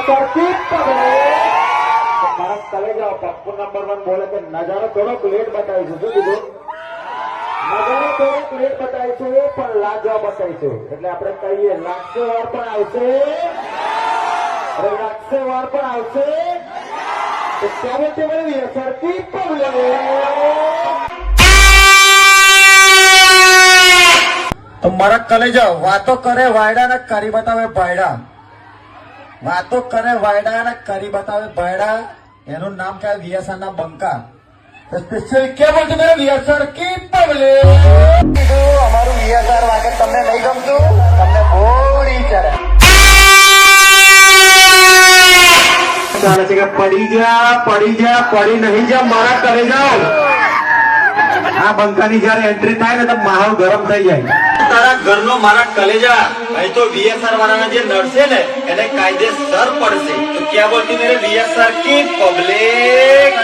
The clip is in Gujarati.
वीएसआर की મારા કલેજા પપ્પુ નંબર 1 બોલે કે નજારો થોડોક લેટ બતાવીશું. શું કીધું? નજારો થોડોક લેટ બતાવીશું પણ લાજવાબ બતાવીશું. એટલે આપણે કહીએ લાગશે વાર પણ આવશે. અરે લાગશે વાર પણ આવશે. તો क्या बोलते हैं वीएसआर की તો મારા કલેજા વાતો કરે વાયડા ને કરી બતાવે ભાયડા. વાતો કરે વાયડા ને કરી બતાવે ભાયડા. એનું નામ क्या वीएसआर ના બંકા. સ્પેશિયલ क्या बोलते हैं वीएसआर की અમારું વીએસઆર વાગે તમને નહીં ગમતું? તમને બોરી ચડે છે કે પડી નહીં જા મારા કરે જાઓ. આ બંકાની જયારે એન્ટ્રી થાય ને તો માહોલ ગરમ થઈ જાય. તારા ઘરનો મારા કલેજા અહીં તો વીએસઆર વાળાના જે નડશે ને એને કાયદેસર પડશે. તો ક્યાં બોલતી મેરે વીએસઆર की पब्लिक